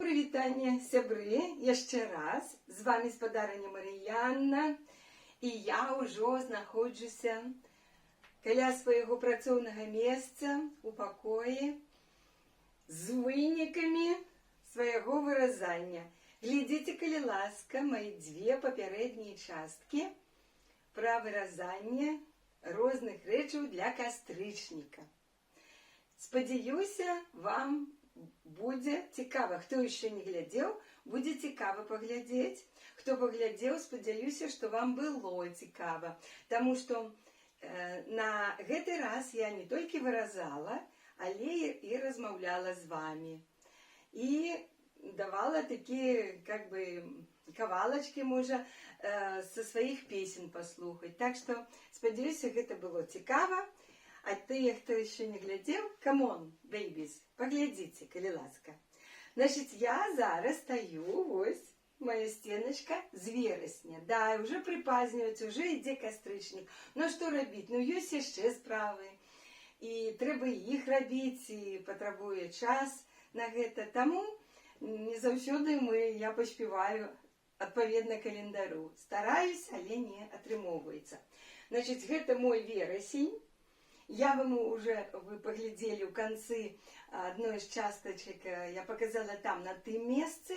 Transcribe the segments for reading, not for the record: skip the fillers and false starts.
Прывітанне, сябры, яшчэ раз. З вами спадарыня Марыянна. І я ўжо знаходжуся каля свайго працоўнага месца у пакоі з вынікамі свайго выразання. Глядзіце, калі ласка, мои дзве папярэднія часткі пра выразанне розных рэчаў для кастрычніка. Спадзяюся, вам будзе цікава. Хто яшчэ не глядзеў, будзе цікава паглядзець. Хто паглядзеў, спадзяюся, што вам было цікава. Таму што на гэты раз я не толькі выразала, але і размаўляла з вами. І давала такія, кавалачкі, можа, са сваіх песен паслухаць. Так што, спадзяюся, гэта было цікава. А тыя, хто яшчэ не глядзеў, камон, бэйбіс, паглядзіце, калі ласка. Значыць, я зараз стаю, вось, моя сценачка з верасня. Да, уже прыпазнюецца, уже ідзе кастрычнік. Ну, што рабіць? Ну, ёсць яшчэ справы. І трэба іх рабіць, і патрабуе час на гэта. Таму не заўсёды я паспяваю адпаведна календару. Стараюсь, але не атрымоўваецца. Значыць, гэта мой верасень. Я вам уже, вы поглядели в конце одной из часточек, я показала там на тым месцы,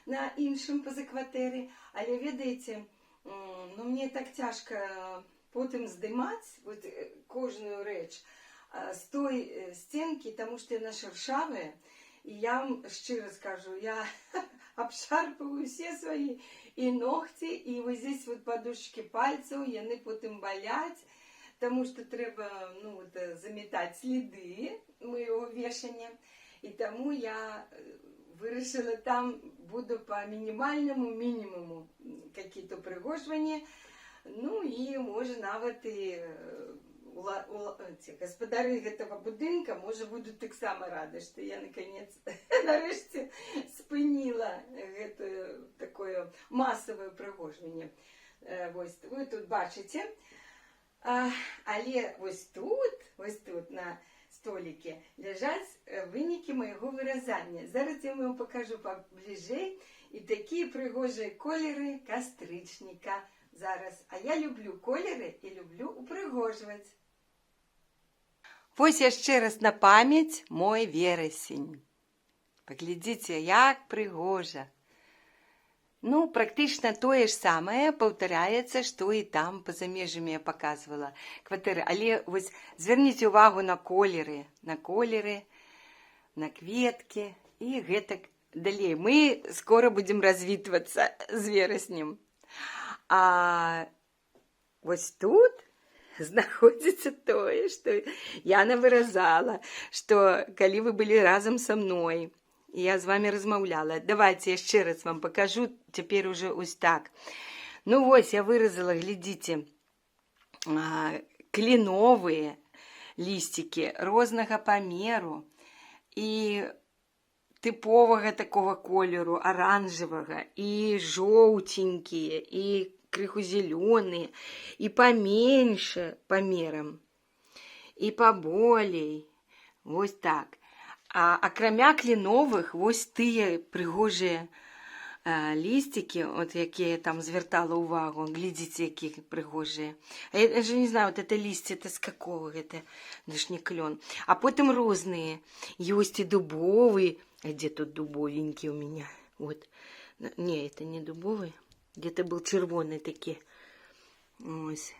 на іншым поза кватэры, але ведаеце, ну мне так цяжка потым здымаць вот кожную рэч з той стенкі, таму што яна шершавая, і я вам шчыра скажу, я абшарпаю все свои и ногти, и вот здесь вот подушечки пальцаў, яны потым баляць. Тому что трэба заметать следы моего вешания. И тому я вырашила там буду по минимальному минимуму какие-то прыгожвания. Ну и может нават и гаспадары гэтага будынка можа будуць таксама рады, что я наконец нарэшце спыніла гэта такое массовое прыгожванне. Вось вы тут бачыце. Але вось тут на століке ляжаць вынікі майго выразання. Зараз я вам пакажу пабліжэй і такія прыгожыя колеры кастрычніка зараз. А я люблю колеры і люблю упрыгожваць. Вось яшчэ раз на памяць мой верасень. Паглядзіце, як прыгожа. Ну, практычна тое ж самае паўтараецца, што і там па-за межамі я паказвала кватэры. Але вось звярніце ўвагу на колеры, на кветкі і гэтак далей. Мы скора будзем развітвацца з вераснем. А вось тут знаходзіцца тое, што я навыразала, што калі вы былі разам са мной, я з вами размаўляла. Давайте яшчэ раз вам покажу, цяпер уже ось так. Ну вось, я выразала, глядзіце, кленовыя лісцікі рознага памеру і тыповага такого колеру, аранжавага, і жоўценькія, і крыху зелёныя, і паменьше памерам, і паболей. Вось так. А акрамя кленовых, вось тыя прыгожыя лістікі, от якія там звяртала ўвагу, глядзіце, якія прыгожыя. А я же не знаю, вот это лісце, это з какого гэта, ж не клён. А потым розныя, ёсць і дубовы, а где тут дубовенькі у меня? Вот. Не, это не дубовый, где-то был чырвоны такі. Ось.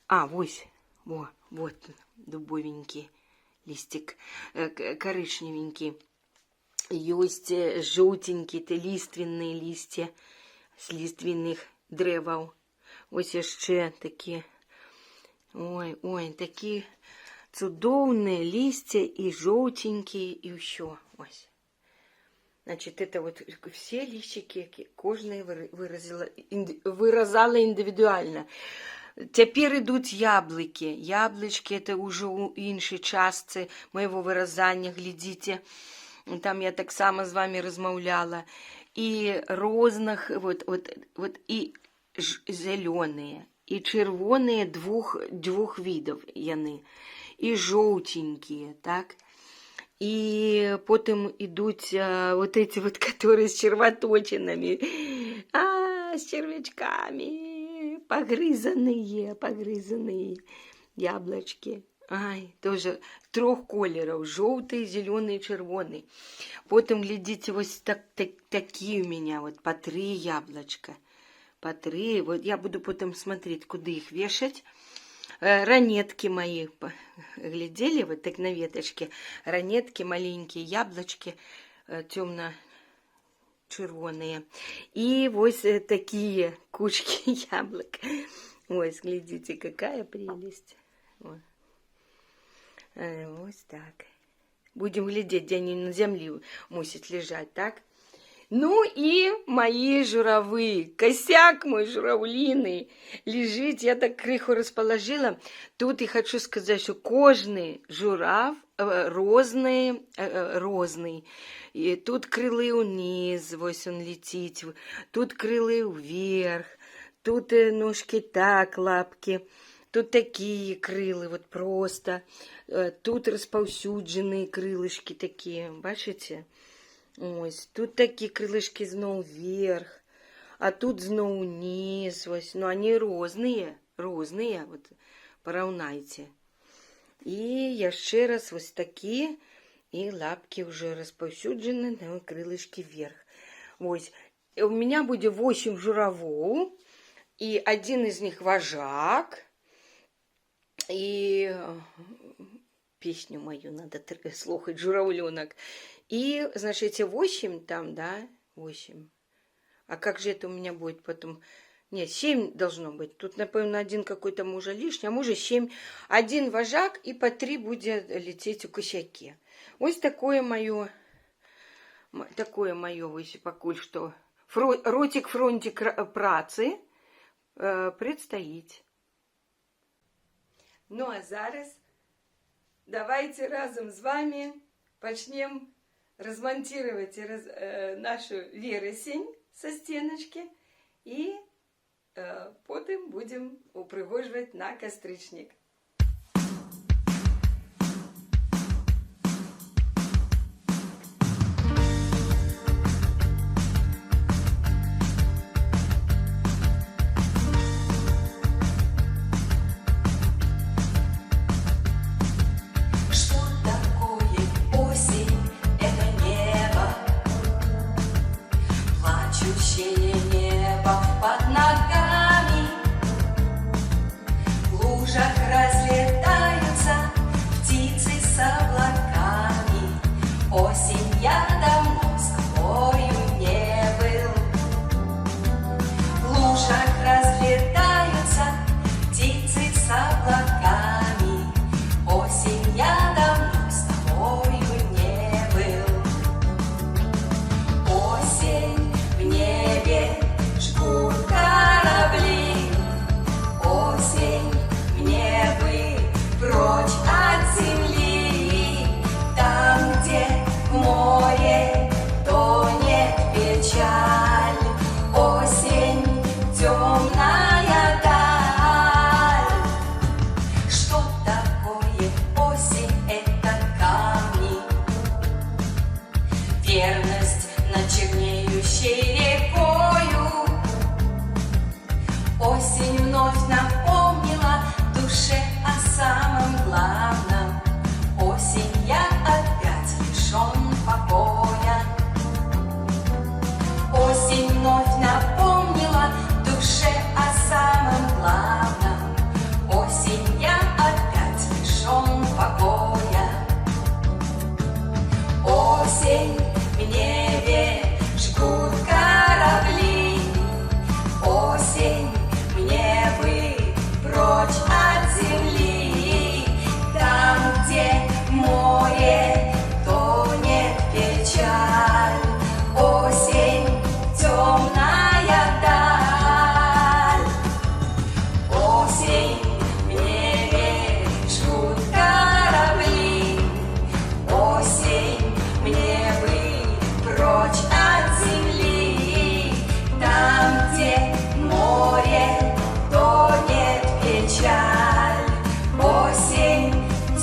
Вось, вот дубовенькі. Лістик коричневенький. Ёсць жоўтенькі, это ліственныя лісце з ліственных дрэваў. Ось яшчэ такі. Ой, такі цудоўныя лісце і жоўтенькія і ўсё. Ось. Значит, это вот все лісцікі, кожны выразала індывідуальна. Цяпер ідуць яблыкі. Яблычкі это ўжо ў іншай частцы майго выразання, глядзіце. Там я таксама з вами размаўляла. І розных, вот і зялёныя, і чырвоныя двух відаў яны, і жоўценькія, так? И потом идут вот эти вот, которые с червоточинами, с червячками, погрызанные яблочки. Ай, тоже 3 колеров, желтый, зеленый, червоный. Потом, глядите, вот такие у меня, вот по 3 яблочка. По 3, вот я буду потом смотреть, куда их вешать. Ранетки мои, глядели, вот так на веточке, ранетки маленькие, яблочки темно-червоные. И вот такие кучки яблок. Ой, глядите, какая прелесть. Вот так. Будем глядеть, где они на земле мусят лежать, так? Ну и мои журавы, косяк мой журавлиный лежит, я так крыху расположила. Тут и хочу сказать, что кожный журав розный, и тут крылы униз, вот он летит, тут крылы вверх, тут ножки так, лапки, тут такие крылы, вот просто, тут расповсюдженные крылышки такие, бачите? Ось, тут такие крылышки знову вверх, а тут знову вниз, ось, ну они розные, вот, порівняйте. І ще раз ось такі, і лапки вже розповсюджені, ну, крылышки вверх. Ось, у меня будет 8 журавов, и один из них вожак, и песню мою надо слухать, журавленок. И, значит, эти 8 там, да, 8. А как же это у меня будет потом? Нет, 7 должно быть. Тут, напевно, один какой-то може лишний, а може 7. Один вожак, и по 3 будет лететь у косяки. Вот такое мое, ось, покуль что, ротик-фронтик працы предстоит. Ну, а зараз давайте разом с вами почнем размонтировать нашу вересень со стеночки и потом будем упригоживать на костричник.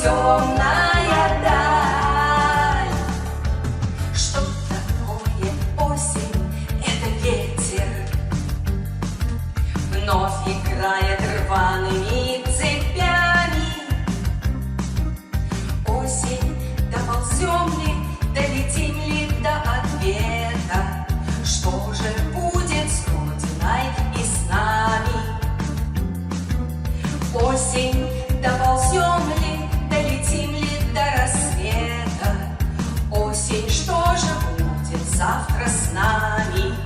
Темная даль. Осень, доползем ли, долетим ли до рассвета? Осень, что же будет завтра с нами?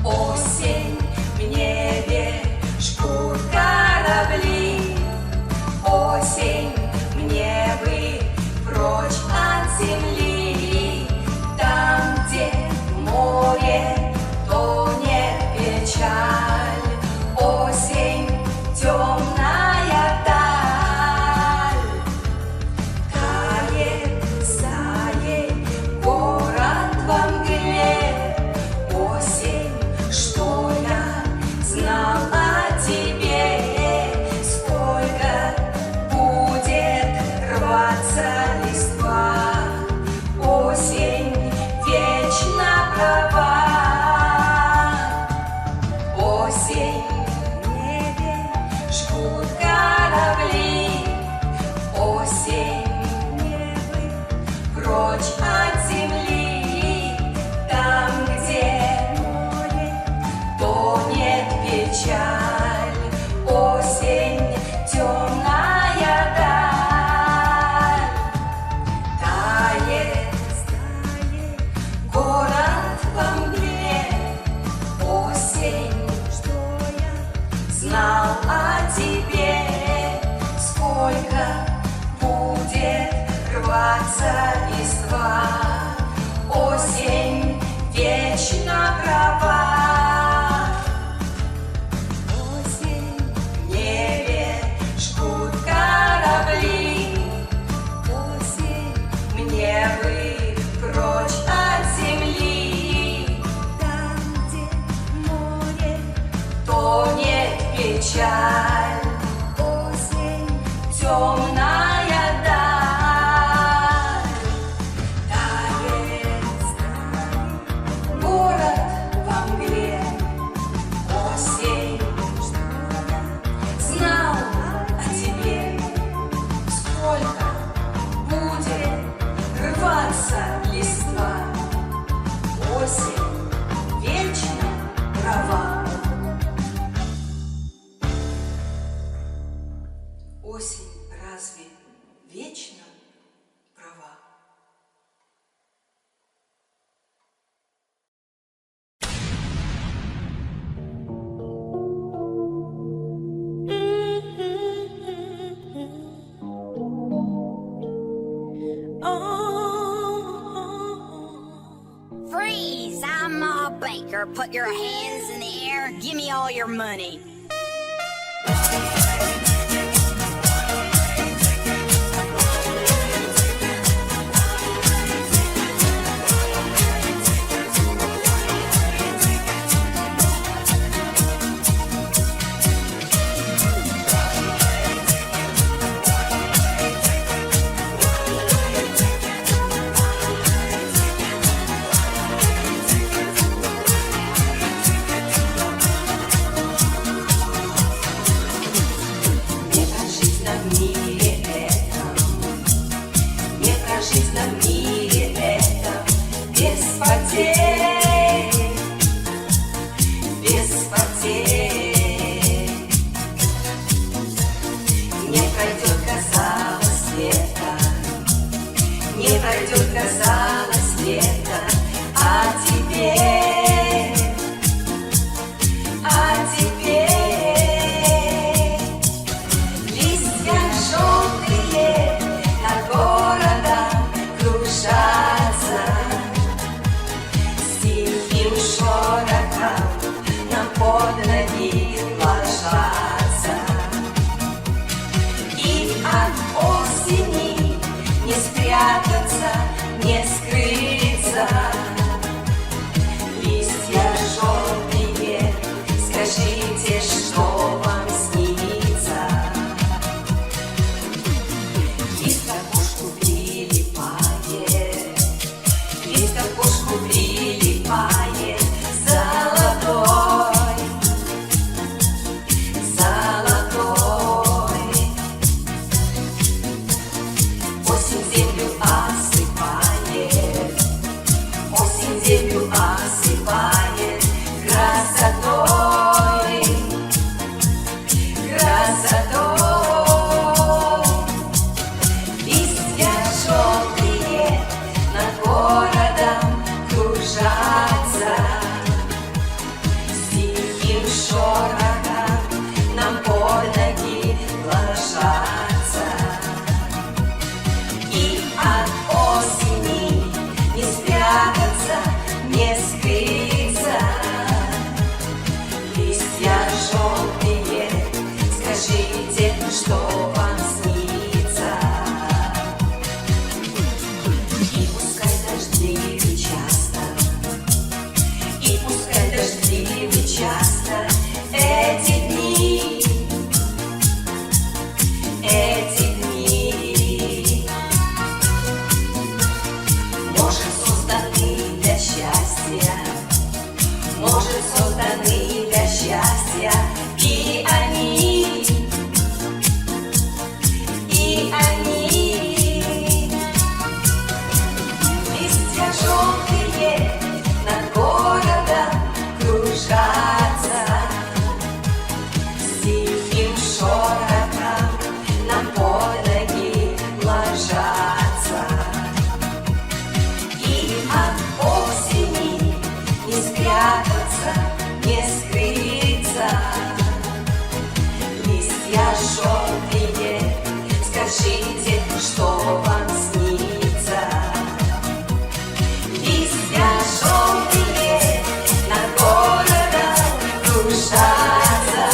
Осень, в небе жгут корабли. Осень, мне бы прочь от земли. Там, где море тонет печаль. Осень, темная даль. Тает, тает город во мгле. Осень, что я знал о тебе? Сколько будет рваться листва? Осень вечно права. Осень, в небе жгут корабли. Осень, мне бы прочь от земли. Там, где море тонет печаль. Осень, темная даль. Тает, тает город во мгле. Осень, что я знал о тебе? Сколько будет рваться листва? Осень вечно права. Осень, в небе жгут корабли. Осень, мне бы прочь от земли. Там, где море тонет печаль. Осень, темная даль. Тает, тает город во мгле. Осень, что я знал о тебе? Сколько будет рваться листва? Осень вечно права. Осень разве вечно права? Freeze! I'm Ma Baker. Put your hands in the air. Give me all your money. скажите, что вам снится. И пускай дождливый часто, и пускай дождливый часто эти дни, может, созданы для счастья, может, созданы для счастья, и они, листья желтые над городом кружатся, с тихим шорохом нам под ноги ложатся. И от осени не спрятаться, не скрыться. Листья желтые, скажите, что вам снится. Листья желтые над городом кружатся,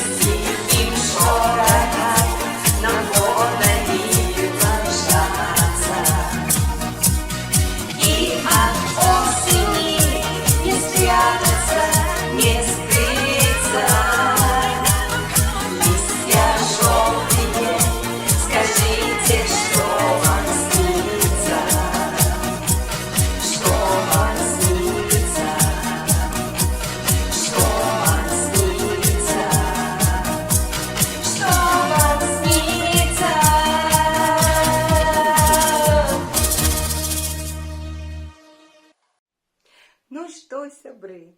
с тихим шорохом нам под ноги ложатся. И от осени не спрятаться, не скрыться. Листья желтые, скажите, что вам снится, что вам снится, что вам снится, что вам снится. Ну что, сябры,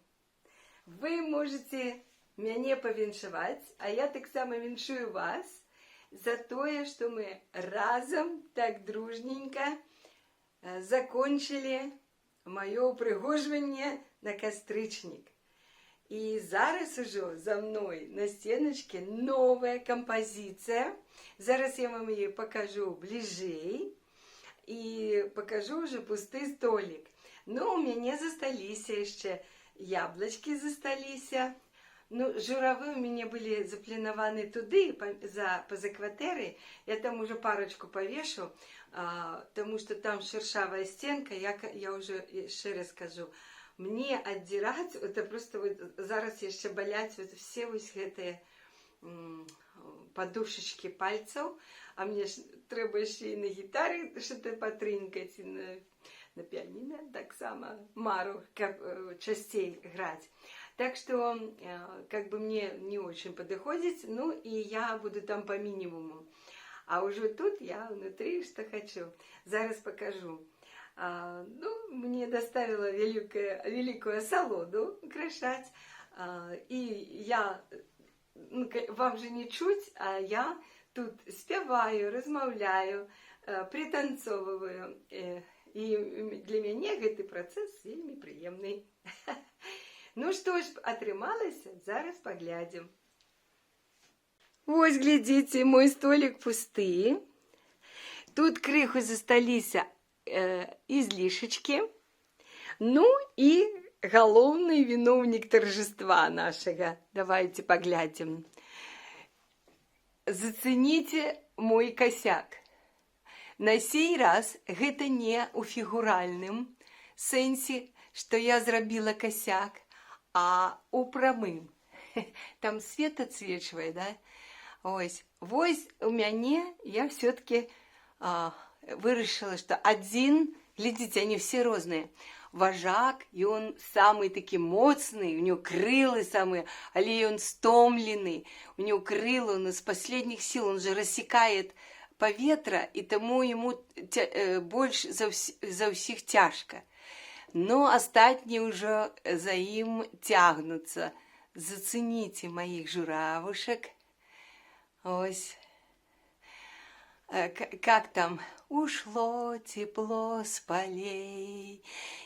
вы можете мяне павіншаваць, а я таксама віншую вас за тое, што мы разам так дружненька закончылі маё ўпрыгожванне на кастрычнік. І зараз ужо за мной на стеначке новая кампазіцыя. Зараз я вам яе пакажу бліжэй і пакажу уже пусты столік. Ну, у мяне засталіся яшчэ яблочки засталіся. Ну, журавы у мяне былі запланаваны туды, па-за кватэрай. Я там уже парочку павешу, тому что там шершавая стенка. Я уже яшчэ раз скажу. Мне аддзіраць, это просто вот зараз яшчэ баляць вот все вось гэтыя падушачкі пальцаў, а мне ж трэба яшчэ і на гітары что-то патрынкаць, і на пианино таксама мару, как частей играть. Так что, как бы мне не очень подходит, ну и я буду там по минимуму. А уже тут я внутри что хочу. Зараз покажу. Ну, мне доставила великую асалоду украшать. И я, ну, вам же не чуть, а я тут спеваю, размаўляю, пританцовываю. І для мяне гэты працэс вельмі прыемны. Ну што ж атрымалася, зараз паглядзім. Вось, глядзіце, мой столік пусты. Тут крыху засталіся излишечки. Ну і галоўны віноўнік торжества нашага. Давайте паглядзім. Зацэніце мой косяк. На сей раз гэта не у фігуральным сэнсе, што я зрабіла косяк, а у прамым. Там свет адсвечвае, да? Вось у мяне я все-таки вырашыла, што адзін, глядзіце, они все розныя. Важак, ён самы такі моцны, у него крылы самые, але ён стомлены, у него крылы, он из последних сил, он же рассекает паветра, і таму яму больш за ўсіх цяжка. Но астатнія ўжо за ім цягнуцца. Зацэніце маіх журавушек. Ось. Как там? Ушло тепло с полей,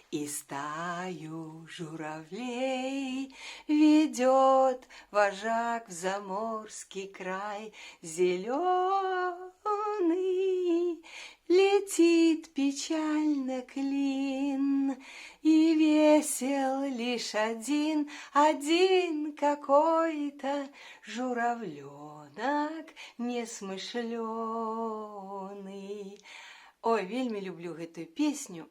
и стаю журавлей ведет вожак в заморский край зеленый, Летит печально клин, и весел лишь один какой-то журавленок несмышленый. Ой, вельмі люблю гэтую песню.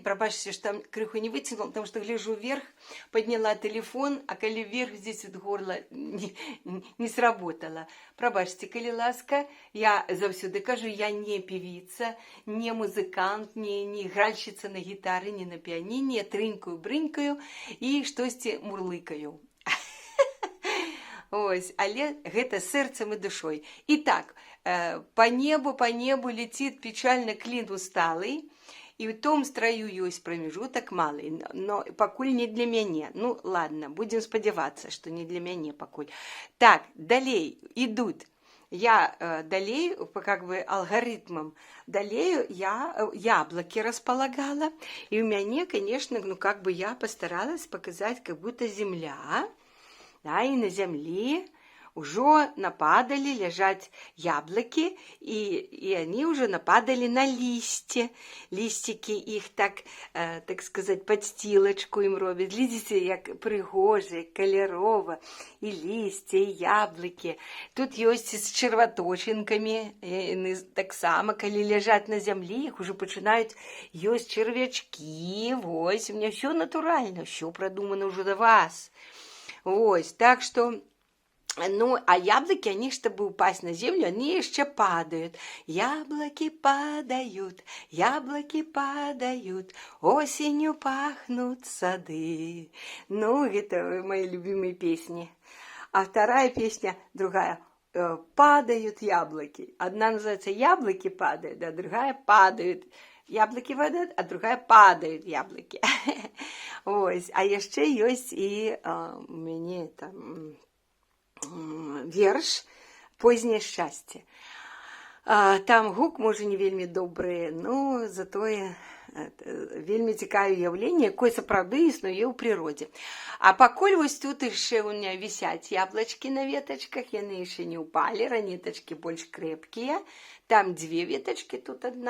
Прабачце, что там крыху не вытянула, потому что гляжу вверх, подняла телефон, а коли вверх здесь от горла не сработало. Прабачце, коли ласка, я заўсёды кажу, я не певица, не музыкант, не гральщица на гитаре, не на пианине, я трынькаю, брынькаю и штосьці мурлыкаю. Ось, але гэта сэрцам і душой. Итак, по небу летит печально клин усталый, и в том строю есть промежуток малый, но пакуль не для мяне. Ну, ладно, будем спадзявацца, что не для мяне пакуль. Так, далей идут. Я далей, как бы алгоритмом, далею я яблоки располагала. И у меня, конечно, ну, как бы я постаралась показать, как будто земля, да, и на земле уже нападали лежать яблоки, и они уже нападали на листья. Листики их так сказать, подстилочку им робят. Видите, як пригоже, кольорово, и листья, и яблоки. Тут есть с червоточинками, так само, коли лежат на земле, их уже начинают есть червячки. Вось, у меня все натурально, все продумано уже до вас. Вось, так что... Ну, а яблоки, они, чтобы упасть на землю, они еще падают. Яблоки падают, осенью пахнут сады. Ну, это мои любимые песни. А вторая песня, другая, падают яблоки. Одна называется «Яблоки падают», а другая «Падают». Яблоки падают, а другая «Падают яблоки». Ось, а еще есть и у меня там... верш «Позднее счастье». Там гук, може, не вельмі добры, но затое вельмі цікаве ўяўленне, якое сапраўды існуе ў прыродзе. А пакуль вось тут яшчэ у меня вісяць яблочки на веточках, яны яшчэ не ўпалі, ранетачкі больш крэпкія, там 2 веточки, тут 1.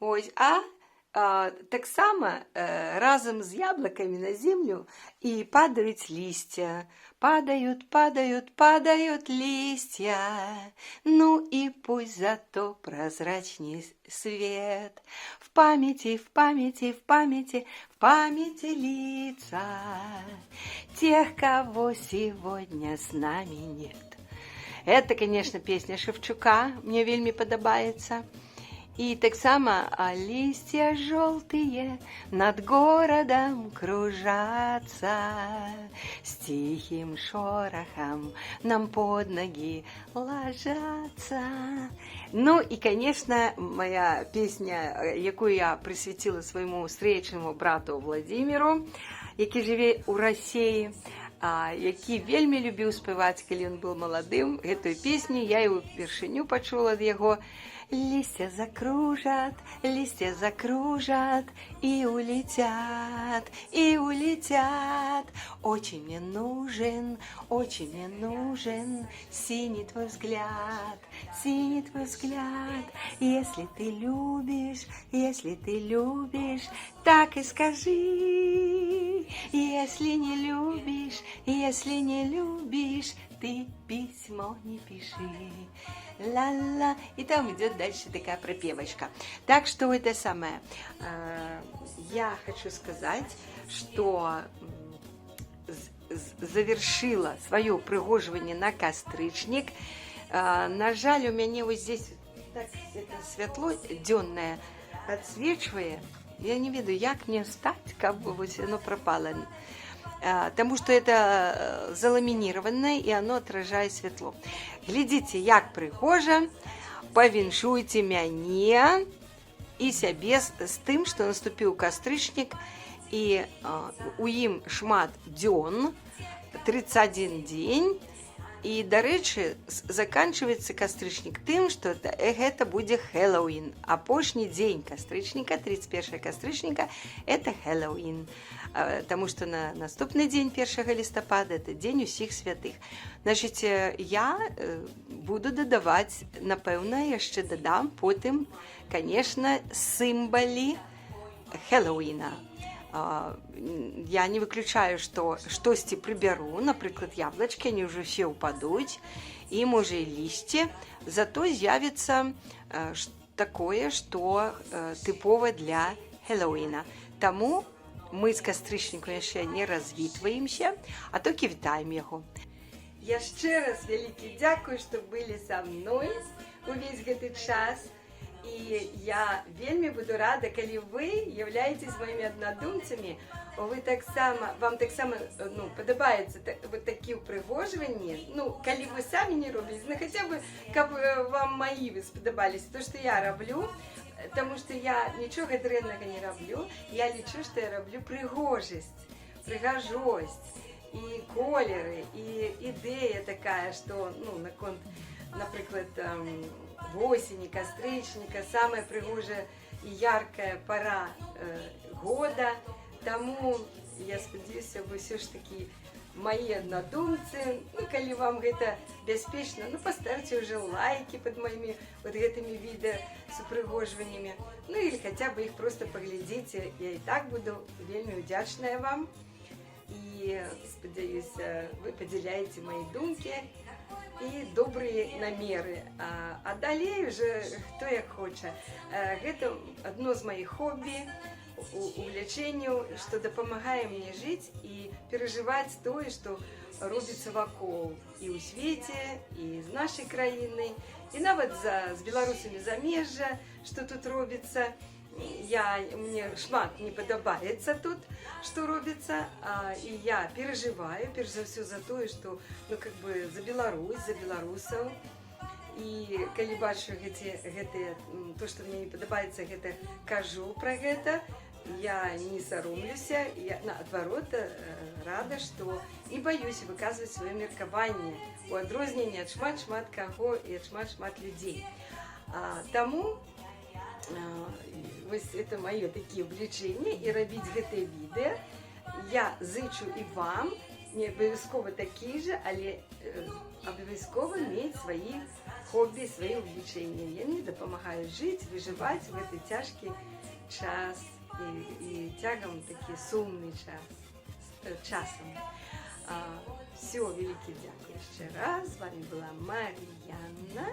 Ось, таксама разом с яблоками на землю и падают листья. Падают листья. Ну и пусть зато прозрачней свет. В памяти лица тех, кого сегодня с нами нет. Это, конечно, песня Шевчука, мне вельмі падабаецца. И так само листья желтые над городом кружатся, с тихим шорохом нам под ноги ложатся. Ну и, конечно, моя песня, якую я присвятила своему встречному брату Владимиру, який живе у России, які вельмі любіў спеваць, калі ён быў маладым. Гэтую песню я і ўпершыню пачула ад яго. Листья закружат и улетят. Очень мне нужен синий твой взгляд. Если ты любишь, так и скажи. Если не любишь, ты письмо не пиши. Ла-ла. И там идет дальше такая пропевочка. Так что это самое. Я хочу сказать, что завершила свое пригоживание на кастрычник. На жаль, у меня вот здесь так это светло дённое отсвечивает. Я не ведаю, як мне встать, как бы вот оно пропало. Потому что это заламинированное, и оно отражает светло. Глядите, як пригожа, павіншуйте мяне і сябе з тым, што наступіў кастрычнік, і у ім шмат дзён, 31 дзень, І, дарэчы, заканчваецца кастрычнік тым, што гэта будзе Хэллоуін. Апошні дзень кастрычніка, 31 кастрычніка, это Хэллоуін. Таму што на наступны дзень 1 лістапада это дзень усіх святых. Значыць, я буду дадаваць, напэўна, яшчэ дадам потым, канешне, сімвалы Хэллоуіна. Я не выключаю, што штосьці прыбяру, напрыклад, яблачкі, они ўжо все ўпадуць, і, можа, і лісце, зато з'явіцца такое, што тыпова для Хэллоуіна. Таму мы з кастрычнікам яшчэ не развітваемся, а толькі вітаем яго. Яшчэ раз вялікі дзякуй, што былі са мной увесь гэты час. І я вельмі буду рада, калі вы являетесь моими аднадумцамі, вам таксама падабаецца вот такі ўпрыгожванні, калі вы самі не робіце, хаця бы, каб вам маі вы спадабаліся, то, што я раблю, таму што я нічога дрэннага не раблю, я лічу, што я раблю прыгожасць, і колеры, і ідэя такая, што, наконт, напрыклад, восені, кастрычніка, самая прыгожая і яркая пара года. Таму я спадзяюся, вы ўсё ж такі мои аднадумцы. Калі вам гэта бяспечна, паставьте ўжо лайки под моими вот гэтымі відэа с упрыгожваннямі. Или хотя бы их просто поглядзіце. Я і так буду вельмі удзячная вам. І спадзяюся, вы падзяляеце мои думкі і добрыя намеры. А далей уже хто як хоча. Гэта адно з маіх хобі, увлеченняў, што дапамагае мне жыць і перажываць тое, што робіцца вакол і ў свеце, і з нашай краіны, і нават з беларусамі замежжа, што тут робіцца. Мне шмат не падабаецца тут, што робіцца, і я перажываю, перш за ўсё за тое, што за Беларусь, за беларусаў. І калі бачу гэтыя, то, што мне не падабаецца, гэта кажу пра гэта, я не саромлюся, я наадварот рада, што не баюся выказваць сваё меркаванне у адрозненне ад шмат-шмат каго і ад шмат-шмат людзей. Таму вось это маё такія ўвлечэнні, і рабіць гэтае відэа я зычу і вам, не абавязкова такі же, але абавязкова мець свае хобі, свае ўвлечэнні. Яны дапамагаюць жыць, выжываць у гэты цяжкі час і цягам такі сумны часам. Все, вялікі дзякуй яшчэ раз. З вами была Мар'яна,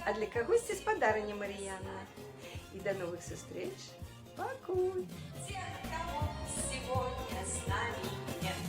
а для кагосьці спадарыня Мар'яна. И до новых встреч. Пакуй! Тех, кого сегодня с нами нет.